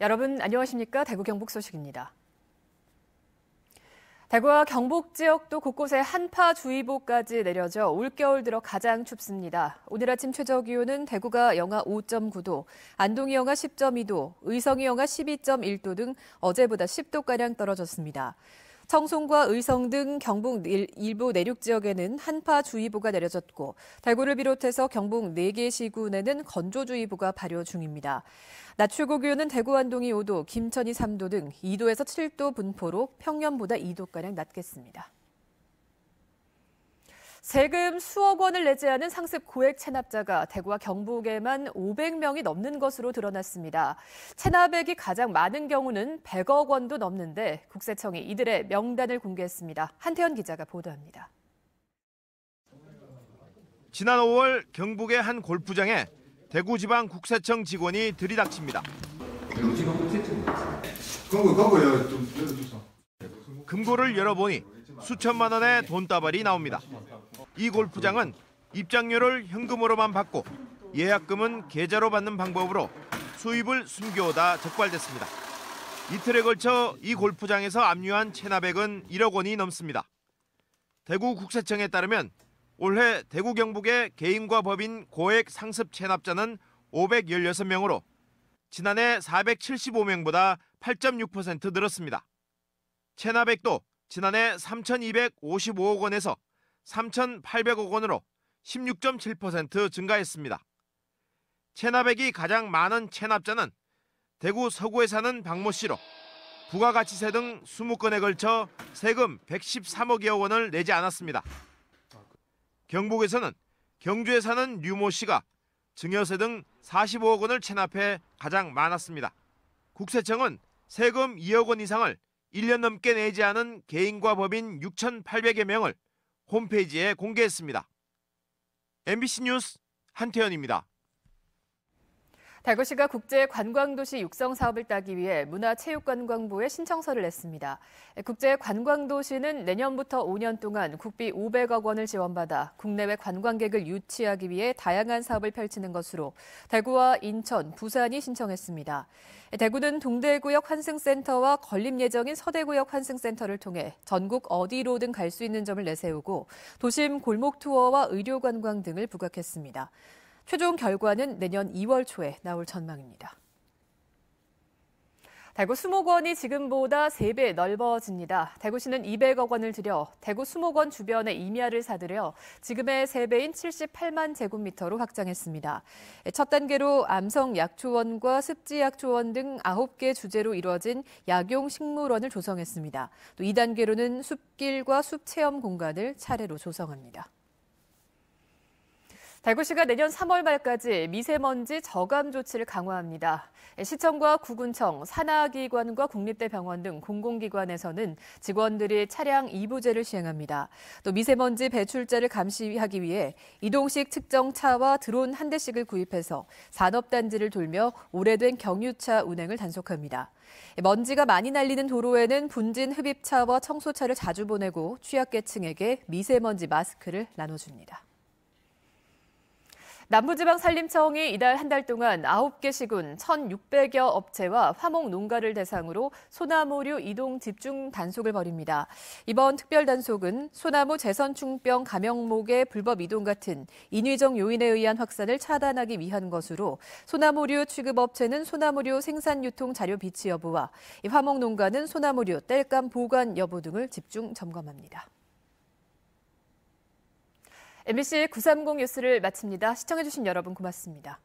여러분 안녕하십니까? 대구 경북 소식입니다. 대구와 경북 지역도 곳곳에 한파주의보까지 내려져 올겨울 들어 가장 춥습니다. 오늘 아침 최저기온은 대구가 영하 5.9도, 안동이 영하 10.2도, 의성이 영하 12.1도 등 어제보다 10도가량 떨어졌습니다. 청송과 의성 등 경북 일부 내륙 지역에는 한파주의보가 내려졌고 대구를 비롯해서 경북 4개 시군에는 건조주의보가 발효 중입니다. 낮 최고 기온은 대구 안동이 5도, 김천이 3도 등 2도에서 7도 분포로 평년보다 2도가량 낮겠습니다. 세금 수억 원을 내지 않은 상습 고액 체납자가 대구와 경북에만 500명이 넘는 것으로 드러났습니다. 체납액이 가장 많은 경우는 100억 원도 넘는데 국세청이 이들의 명단을 공개했습니다. 한태현 기자가 보도합니다. 지난 5월 경북의 한 골프장에 대구지방국세청 직원이 들이닥칩니다. 금고요. 좀 열어주세요. 금고를 열어보니 수천만 원의 돈다발이 나옵니다. 이 골프장은 입장료를 현금으로만 받고 예약금은 계좌로 받는 방법으로 수입을 숨겨오다 적발됐습니다. 이틀에 걸쳐 이 골프장에서 압류한 체납액은 1억 원이 넘습니다. 대구국세청에 따르면 올해 대구 경북의 개인과 법인 고액 상습 체납자는 516명으로 지난해 475명보다 8.6% 늘었습니다. 체납액도 지난해 3,255억 원에서 3,800억 원으로 16.7% 증가했습니다. 체납액이 가장 많은 체납자는 대구 서구에 사는 박모 씨로 부가가치세 등 20건에 걸쳐 세금 113억여 원을 내지 않았습니다. 경북에서는 경주에 사는 류모 씨가 증여세 등 45억 원을 체납해 가장 많았습니다. 국세청은 세금 2억 원 이상을 1년 넘게 내지 않은 개인과 법인 6,800여 명을 홈페이지에 공개했습니다. MBC 뉴스 한태현입니다. 대구시가 국제관광도시 육성 사업을 따기 위해 문화체육관광부에 신청서를 냈습니다. 국제관광도시는 내년부터 5년 동안 국비 500억 원을 지원받아 국내외 관광객을 유치하기 위해 다양한 사업을 펼치는 것으로 대구와 인천, 부산이 신청했습니다. 대구는 동대구역 환승센터와 건립 예정인 서대구역 환승센터를 통해 전국 어디로든 갈 수 있는 점을 내세우고 도심 골목 투어와 의료 관광 등을 부각했습니다. 최종 결과는 내년 2월 초에 나올 전망입니다. 대구 수목원이 지금보다 3배 넓어집니다. 대구시는 200억 원을 들여 대구 수목원 주변에 임야를 사들여 지금의 3배인 78만 제곱미터로 확장했습니다. 첫 단계로 암성약초원과 습지약초원 등 9개 주제로 이루어진 약용식물원을 조성했습니다. 또 2단계로는 숲길과 숲체험 공간을 차례로 조성합니다. 대구시가 내년 3월 말까지 미세먼지 저감 조치를 강화합니다. 시청과 구군청, 산하기관과 국립대병원 등 공공기관에서는 직원들이 차량 이부제를 시행합니다. 또 미세먼지 배출자를 감시하기 위해 이동식 측정차와 드론 한 대씩을 구입해서 산업단지를 돌며 오래된 경유차 운행을 단속합니다. 먼지가 많이 날리는 도로에는 분진 흡입차와 청소차를 자주 보내고 취약계층에게 미세먼지 마스크를 나눠줍니다. 남부지방산림청이 이달 한 달 동안 9개 시군 1,600여 업체와 화목 농가를 대상으로 소나무류 이동 집중 단속을 벌입니다. 이번 특별 단속은 소나무 재선충병 감염목의 불법 이동 같은 인위적 요인에 의한 확산을 차단하기 위한 것으로 소나무류 취급업체는 소나무류 생산 유통 자료 비치 여부와 화목 농가는 소나무류 땔감 보관 여부 등을 집중 점검합니다. MBC 930 뉴스를 마칩니다. 시청해주신 여러분 고맙습니다.